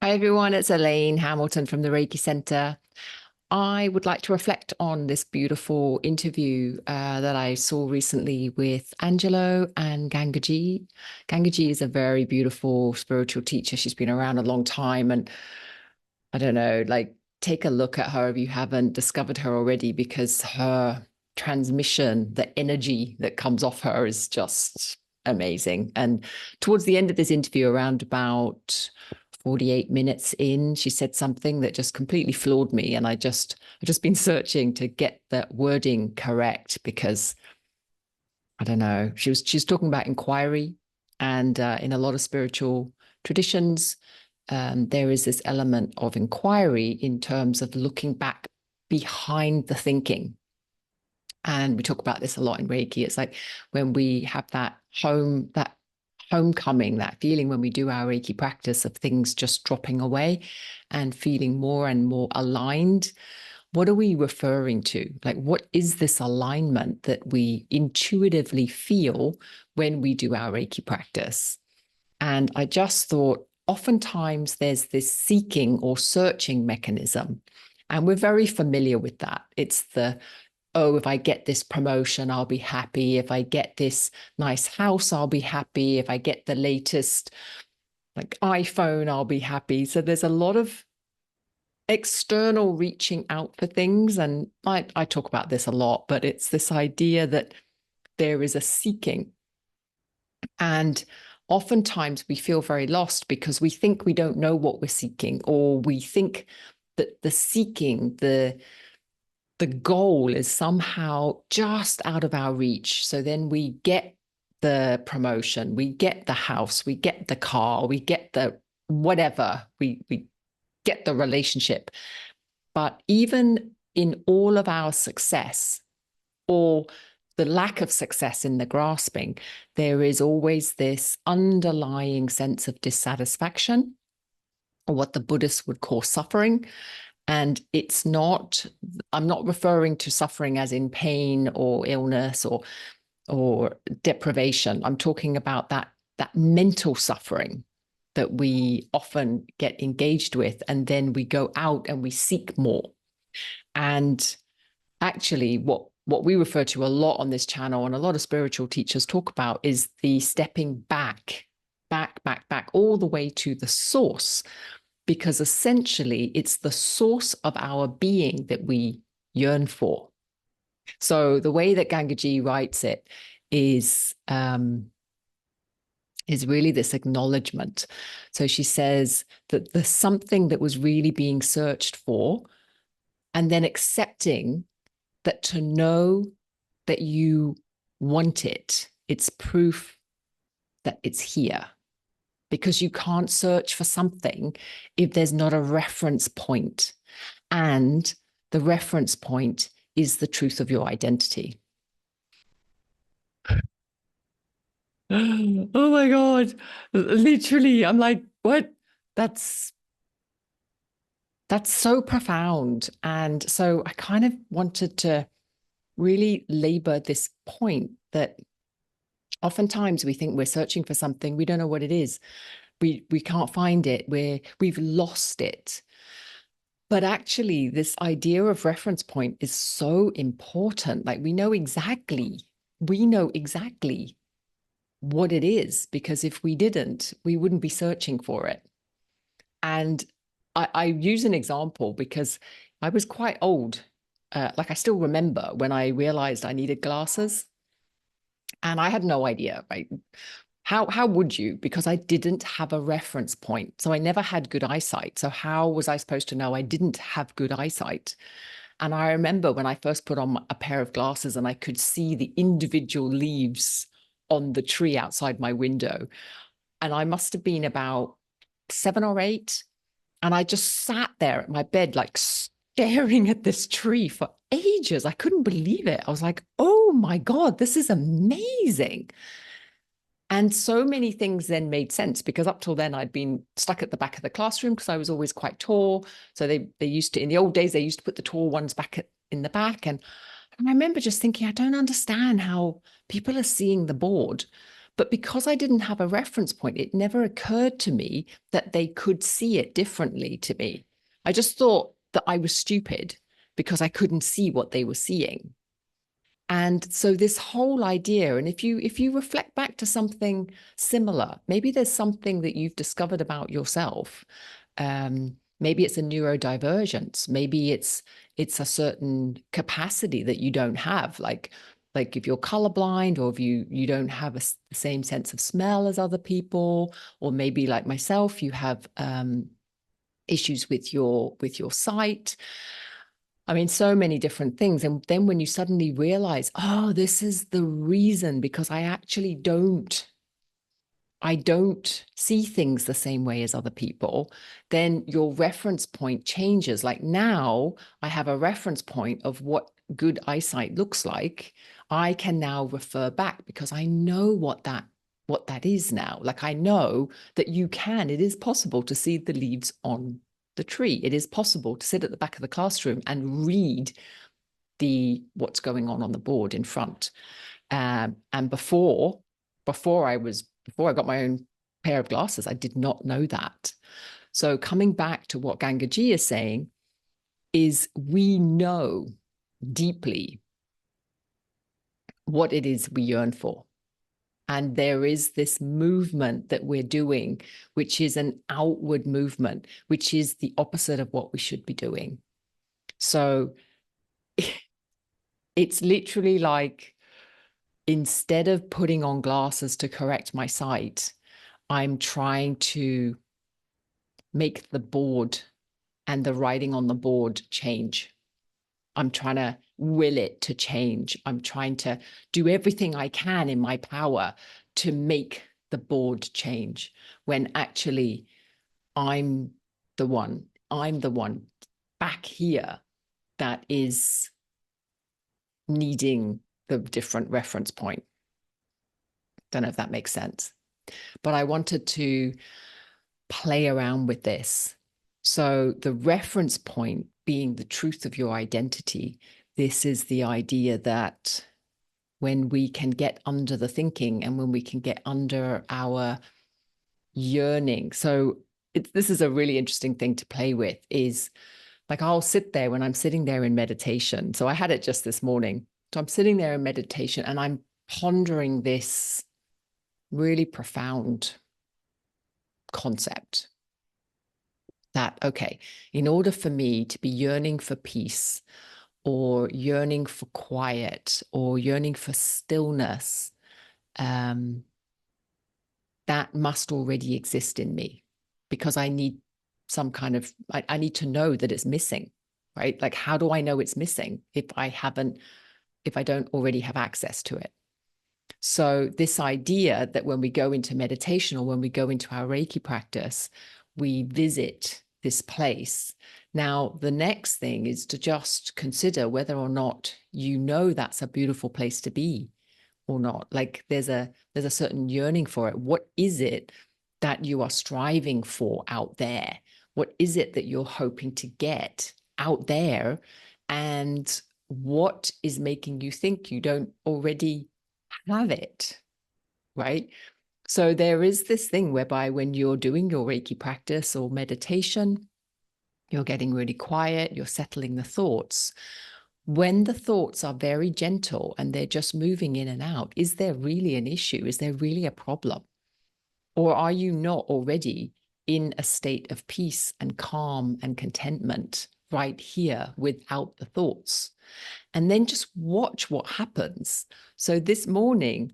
Hi everyone, it's Elaine Hamilton from the Reiki Center. I would like to reflect on this beautiful interview that I saw recently with Angelo and Gangaji. Gangaji is a very beautiful spiritual teacher. She's been around a long time, and I don't know, like take a look at her if you haven't discovered her already, because her transmission, the energy that comes off her is just amazing. And towards the end of this interview, around about 48 minutes in, she said something that just completely floored me. And I've just been searching to get that wording correct, because I don't know, she's talking about inquiry. And in a lot of spiritual traditions, there is this element of inquiry in terms of looking back behind the thinking. And we talk about this a lot in Reiki. It's like when we have that homecoming, that feeling when we do our Reiki practice of things just dropping away and feeling more and more aligned. What are we referring to? Like, what is this alignment that we intuitively feel when we do our Reiki practice? And I just thought, oftentimes there's this seeking or searching mechanism. And we're very familiar with that. It's the, oh, if I get this promotion, I'll be happy. If I get this nice house, I'll be happy. If I get the latest like iPhone, I'll be happy. So there's a lot of external reaching out for things. And I talk about this a lot, but it's this idea that there is a seeking. And oftentimes we feel very lost because we think we don't know what we're seeking, or we think that the seeking, the goal is somehow just out of our reach. So then we get the promotion, we get the house, we get the car, we get the whatever, we get the relationship. But even in all of our success, or the lack of success in the grasping, there is always this underlying sense of dissatisfaction, or what the Buddhists would call suffering. And it's not, I'm not referring to suffering as in pain or illness or deprivation. I'm talking about that mental suffering that we often get engaged with, and then we go out and we seek more. And actually, what we refer to a lot on this channel, and a lot of spiritual teachers talk about, is the stepping back, all the way to the source, because essentially it's the source of our being that we yearn for. So the way that Gangaji writes it is really this acknowledgement. So she says that there's something that was really being searched for, and then accepting that to know that you want it, it's proof that it's here. Because you can't search for something if there's not a reference point. And the reference point is the truth of your identity. Oh my God. Literally, I'm like, what? That's so profound. And so I kind of wanted to really labor this point that oftentimes we think we're searching for something, we don't know what it is. We can't find it. We've lost it. But actually, this idea of reference point is so important. Like we know exactly what it is, because if we didn't, we wouldn't be searching for it. And I use an example because I was quite old. Like I still remember when I realized I needed glasses, and I had no idea, right? How would you? Because I didn't have a reference point. So I never had good eyesight. So how was I supposed to know I didn't have good eyesight? And I remember when I first put on a pair of glasses and I could see the individual leaves on the tree outside my window. And I must have been about 7 or 8. And I just sat there at my bed, like staring at this tree for ages. I couldn't believe it. I was like, oh my God, this is amazing. And so many things then made sense, because up till then I'd been stuck at the back of the classroom because I was always quite tall. So they used to, in the old days, they used to put the tall ones back in the back. And I remember just thinking, I don't understand how people are seeing the board. But because I didn't have a reference point, it never occurred to me that they could see it differently to me. I just thought that I was stupid because I couldn't see what they were seeing. And so this whole idea, and if you reflect back to something similar, maybe there's something that you've discovered about yourself. Maybe it's a neurodivergence. Maybe it's a certain capacity that you don't have, like if you're colorblind, or if you don't have the same sense of smell as other people, or maybe like myself, you have issues with your sight. I mean, so many different things. And then when you suddenly realize, oh, this is the reason, because I don't see things the same way as other people, then your reference point changes. Like now I have a reference point of what good eyesight looks like. I can now refer back because I know what that is now. Like I know that it is possible to see the leaves on the tree. It is possible to sit at the back of the classroom and read what's going on the board in front. And before I got my own pair of glasses, I did not know that. So coming back to what Gangaji is saying is, we know deeply what it is we yearn for. And there is this movement that we're doing, which is an outward movement, which is the opposite of what we should be doing. So it's literally like, instead of putting on glasses to correct my sight, I'm trying to make the board and the writing on the board change. I'm trying to will it to change. I'm trying to do everything I can in my power to make the board change, when actually I'm the one back here that is needing the different reference point. Don't know if that makes sense, but I wanted to play around with this. So the reference point being the truth of your identity, this is the idea that when we can get under the thinking and when we can get under our yearning. So this is a really interesting thing to play with, is like, I'll sit there when I'm sitting there in meditation. So I had it just this morning. So I'm sitting there in meditation and I'm pondering this really profound concept that, okay, in order for me to be yearning for peace, or yearning for quiet, or yearning for stillness, that must already exist in me, because I need some kind of, I need to know that it's missing, right? Like, how do I know it's missing if I don't already have access to it? So this idea that when we go into meditation, or when we go into our Reiki practice, we visit this place. Now, the next thing is to just consider whether or not you know that's a beautiful place to be or not. Like there's a certain yearning for it. What is it that you are striving for out there? What is it that you're hoping to get out there? And what is making you think you don't already have it, right? So there is this thing whereby when you're doing your Reiki practice or meditation, you're getting really quiet, you're settling the thoughts. When the thoughts are very gentle and they're just moving in and out, is there really an issue? Is there really a problem? Or are you not already in a state of peace and calm and contentment right here without the thoughts? And then just watch what happens. So this morning,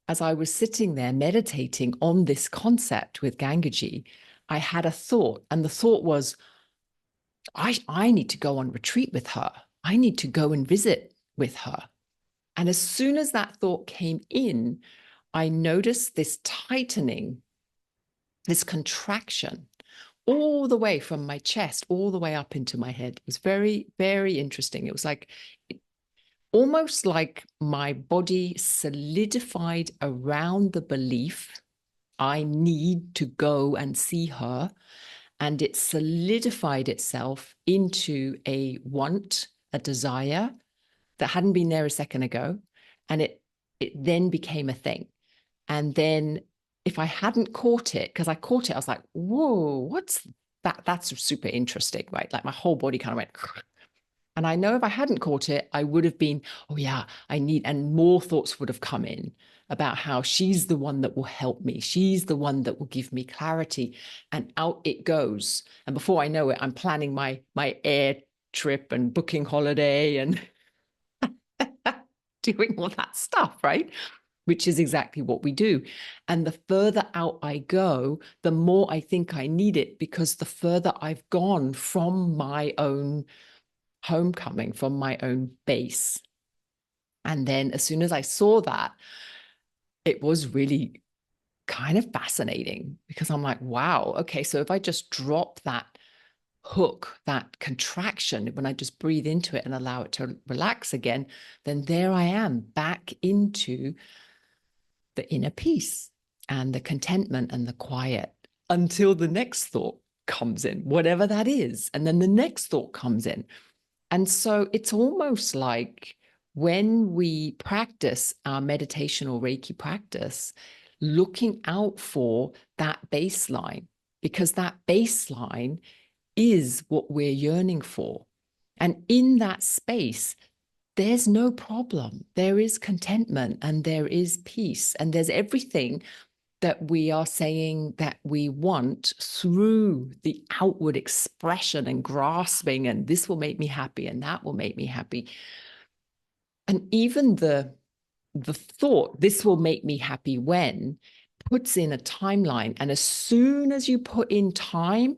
as I was sitting there meditating on this concept with Gangaji, I had a thought, and the thought was, I need to go on retreat with her. I need to go and visit with her. And as soon as that thought came in, I noticed this tightening, this contraction, all the way from my chest, all the way up into my head. It was very, very interesting. It was like, almost like my body solidified around the belief I need to go and see her. And it solidified itself into a want, a desire that hadn't been there a second ago. And it then became a thing. And then if I hadn't caught it, because I caught it, I was like, whoa, what's that? That's super interesting, right? Like my whole body kind of went. And I know if I hadn't caught it, I would have been, oh yeah, and more thoughts would have come in about how she's the one that will help me. She's the one that will give me clarity. And out it goes. And before I know it, I'm planning my air trip and booking holiday and doing all that stuff, right? Which is exactly what we do. And the further out I go, the more I think I need it, because the further I've gone from my own homecoming, from my own base. And then as soon as I saw that, it was really kind of fascinating, because I'm like, wow, okay, so if I just drop that hook, that contraction, when I just breathe into it and allow it to relax again, then there I am back into the inner peace and the contentment and the quiet, until the next thought comes in, whatever that is. And then the next thought comes in. And so it's almost like when we practice our meditation or Reiki practice, looking out for that baseline, because that baseline is what we're yearning for. And in that space, there's no problem. There is contentment and there is peace, and there's everything that we are saying that we want through the outward expression and grasping, and this will make me happy and that will make me happy. And even the thought, this will make me happy when, puts in a timeline. And as soon as you put in time,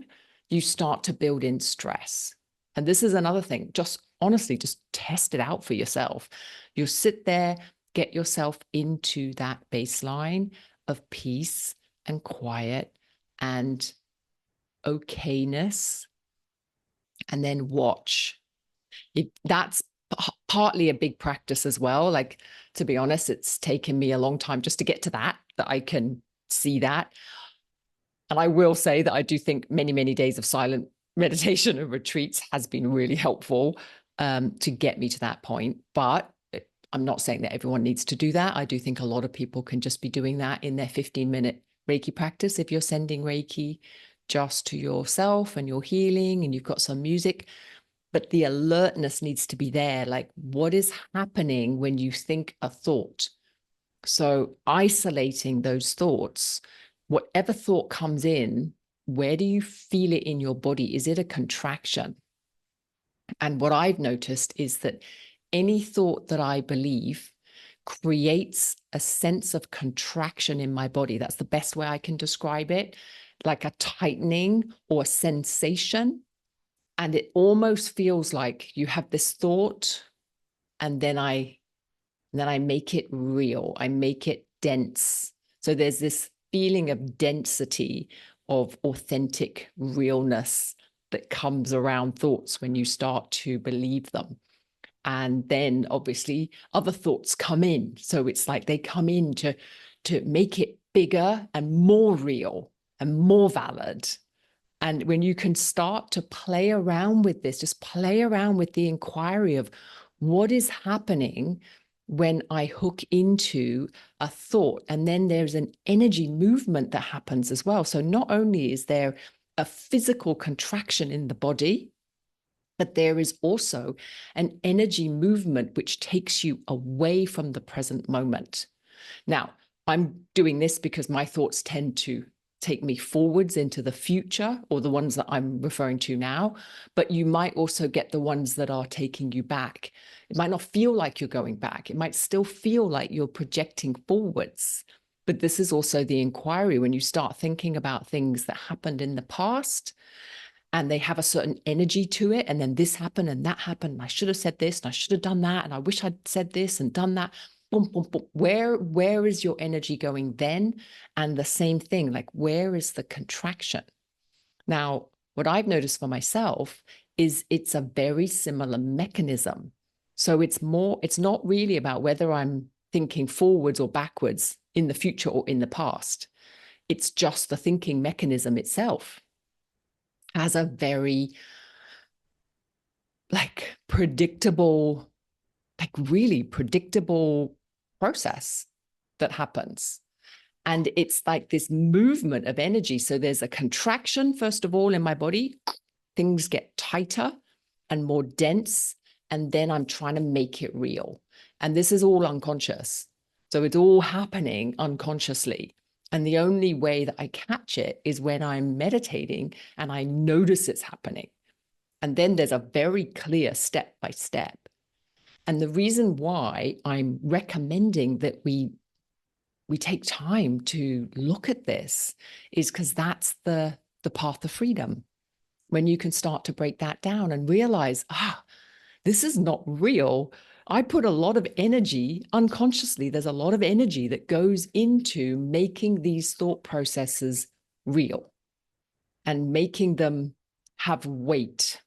you start to build in stress. And this is another thing, just honestly, just test it out for yourself. You'll sit there, get yourself into that baseline of peace and quiet and okayness, and then watch. That's partly a big practice as well. Like, to be honest, it's taken me a long time just to get to that I can see that. And I will say that I do think many, many days of silent meditation and retreats has been really helpful to get me to that point. But I'm not saying that everyone needs to do that. I do think a lot of people can just be doing that in their 15-minute Reiki practice. If you're sending Reiki just to yourself and you're healing and you've got some music, but the alertness needs to be there. Like, what is happening when you think a thought? So isolating those thoughts, whatever thought comes in, where do you feel it in your body? Is it a contraction? And what I've noticed is that any thought that I believe creates a sense of contraction in my body. That's the best way I can describe it, like a tightening or a sensation. And it almost feels like you have this thought, and then I make it real. I make it dense. So there's this feeling of density, of authentic realness that comes around thoughts when you start to believe them. And then obviously other thoughts come in. So it's like they come in to make it bigger and more real and more valid. And when you can start to play around with this, just play around with the inquiry of what is happening when I hook into a thought. And then there's an energy movement that happens as well. So not only is there a physical contraction in the body, but there is also an energy movement which takes you away from the present moment. Now, I'm doing this because my thoughts tend to take me forwards into the future, or the ones that I'm referring to now, but you might also get the ones that are taking you back. It might not feel like you're going back. It might still feel like you're projecting forwards. But this is also the inquiry when you start thinking about things that happened in the past and they have a certain energy to it. And then this happened and that happened. And I should have said this and I should have done that. And I wish I'd said this and done that. Boom, boom, boom. Where is your energy going then? And the same thing, like, where is the contraction? Now, what I've noticed for myself is it's a very similar mechanism. So it's not really about whether I'm thinking forwards or backwards in the future or in the past. It's just the thinking mechanism itself has a very predictable, really predictable process that happens. And it's like this movement of energy. So there's a contraction, first of all, in my body. Things get tighter and more dense. And then I'm trying to make it real. And this is all unconscious. So it's all happening unconsciously. And the only way that I catch it is when I'm meditating and I notice it's happening. And then there's a very clear step by step. And the reason why I'm recommending that we take time to look at this is because that's the path of freedom. When you can start to break that down and realize, this is not real. I put a lot of energy unconsciously. There's a lot of energy that goes into making these thought processes real and making them have weight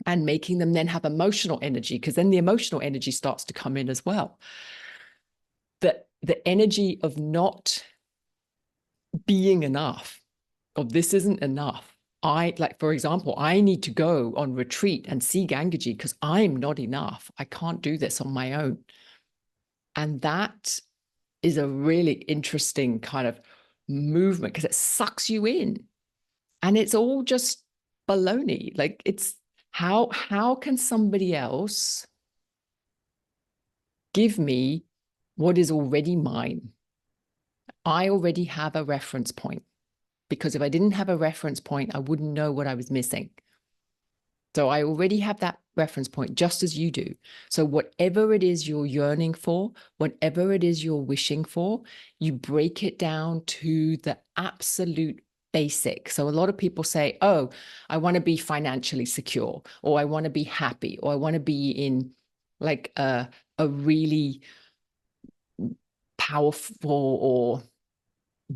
and making them then have emotional energy, because then the emotional energy starts to come in as well. The energy of not being enough, of this isn't enough. Like, for example, I need to go on retreat and see Gangaji because I'm not enough. I can't do this on my own. And that is a really interesting kind of movement because it sucks you in. And it's all just baloney. Like, it's how can somebody else give me what is already mine? I already have a reference point, because if I didn't have a reference point, I wouldn't know what I was missing. So I already have that reference point, just as you do. So whatever it is you're yearning for, whatever it is you're wishing for, you break it down to the absolute basic. So a lot of people say, oh, I want to be financially secure, or I want to be happy, or I want to be in like a really powerful or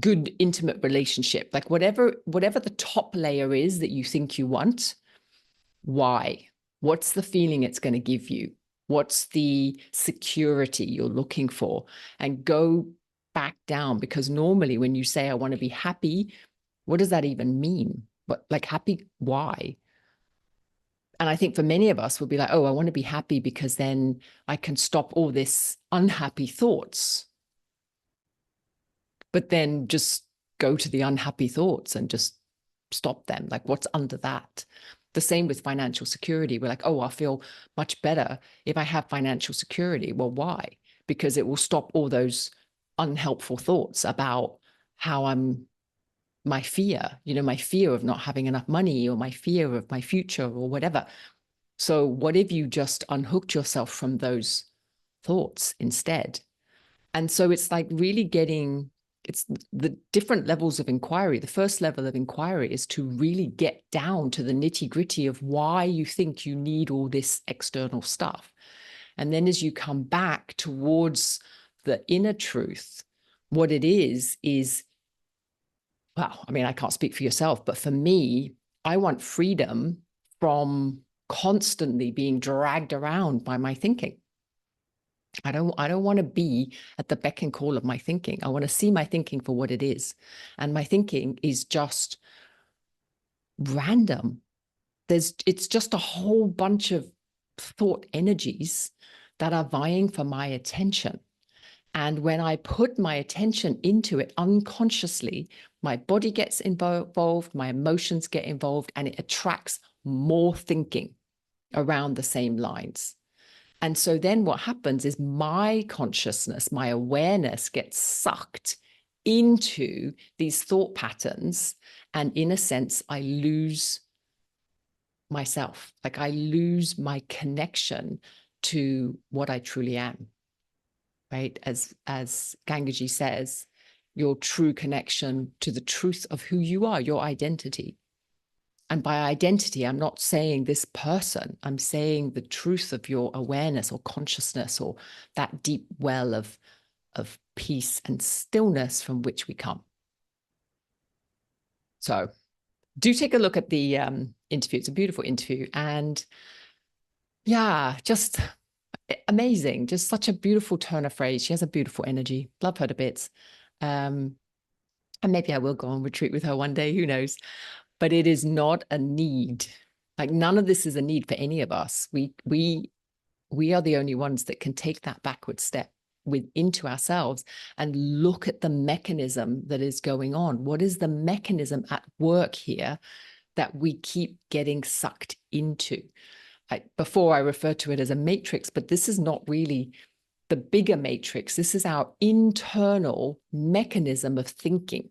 good intimate relationship, like whatever the top layer is that you think you want. Why? What's the feeling it's going to give you? What's the security you're looking for? And go back down, because normally when you say I want to be happy, what does that even mean? But like, happy, why? And I think for many of us, we'll be like, oh, I want to be happy because then I can stop all this unhappy thoughts. But then just go to the unhappy thoughts and just stop them. Like, what's under that? The same with financial security. We're like, oh, I'll feel much better if I have financial security. Well, why? Because it will stop all those unhelpful thoughts about how my fear, my fear of not having enough money, or my fear of my future, or whatever. So what if you just unhooked yourself from those thoughts instead? And so it's like really it's the different levels of inquiry. The first level of inquiry is to really get down to the nitty-gritty of why you think you need all this external stuff. And then as you come back towards the inner truth, what it is, well, I mean, I can't speak for yourself, but for me, I want freedom from constantly being dragged around by my thinking. I don't want to be at the beck and call of my thinking. I want to see my thinking for what it is. And my thinking is just random. It's just a whole bunch of thought energies that are vying for my attention. And when I put my attention into it unconsciously, my body gets involved, my emotions get involved, and it attracts more thinking around the same lines. And so then what happens is my consciousness, my awareness gets sucked into these thought patterns. And in a sense, I lose myself. Like, I lose my connection to what I truly am, right? As Gangaji says, your true connection to the truth of who you are, your identity. And by identity, I'm not saying this person, I'm saying the truth of your awareness or consciousness, or that deep well of peace and stillness from which we come. So do take a look at the interview. It's a beautiful interview. And yeah, just amazing. Just such a beautiful turn of phrase. She has a beautiful energy. Love her to bits. And maybe I will go on retreat with her one day. Who knows? But it is not a need. Like, none of this is a need for any of us. We are the only ones that can take that backward step. into ourselves and look at the mechanism that is going on. What is the mechanism at work here that we keep getting sucked into? Before I referred to it as a matrix, but this is not really the bigger matrix. This is our internal mechanism of thinking,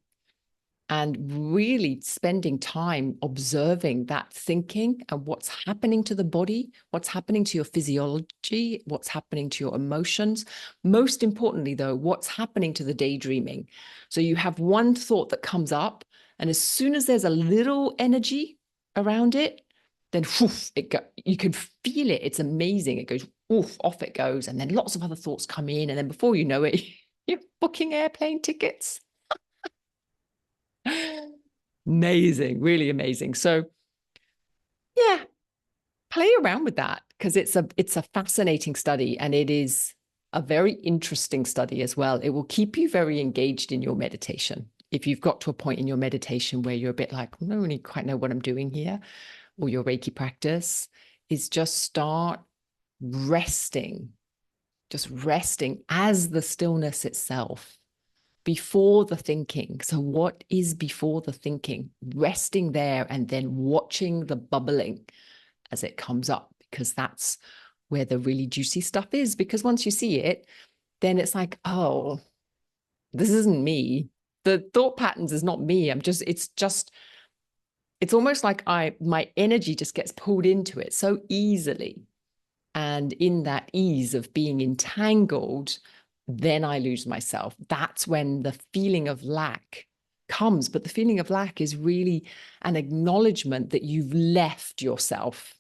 and really spending time observing that thinking and what's happening to the body, what's happening to your physiology, what's happening to your emotions. Most importantly, though, what's happening to the daydreaming. So you have one thought that comes up, and as soon as there's a little energy around it, then whoof, you can feel it. It's amazing. It goes, woof, off it goes. And then lots of other thoughts come in. And then before you know it, you're booking airplane tickets. Amazing, really amazing. So yeah, play around with that, because it's a fascinating study, and it is a very interesting study as well. It will keep you very engaged in your meditation. If you've got to a point in your meditation where you're a bit like, I don't really quite know what I'm doing here, or your Reiki practice, is just start resting, just resting as the stillness itself, before the thinking. So what is before the thinking? Resting there and then watching the bubbling as it comes up, because that's where the really juicy stuff is. Because once you see it, then it's like, oh, this isn't me. The thought patterns is not me. It's almost like my energy just gets pulled into it so easily. And in that ease of being entangled, then I lose myself. That's when the feeling of lack comes. But the feeling of lack is really an acknowledgement that you've left yourself,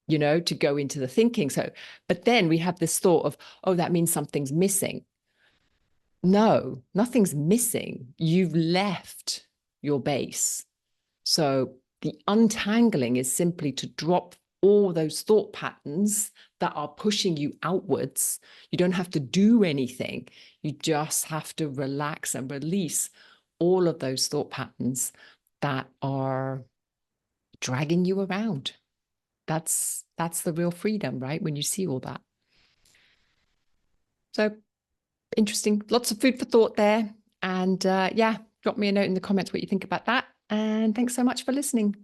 to go into the thinking. So, but then we have this thought of, oh, that means something's missing. No, nothing's missing. You've left your base. So the untangling is simply to drop all those thought patterns that are pushing you outwards. You don't have to do anything. You just have to relax and release all of those thought patterns that are dragging you around. That's the real freedom, right? When you see all that. So interesting. Lots of food for thought there. And yeah, drop me a note in the comments what you think about that. And thanks so much for listening.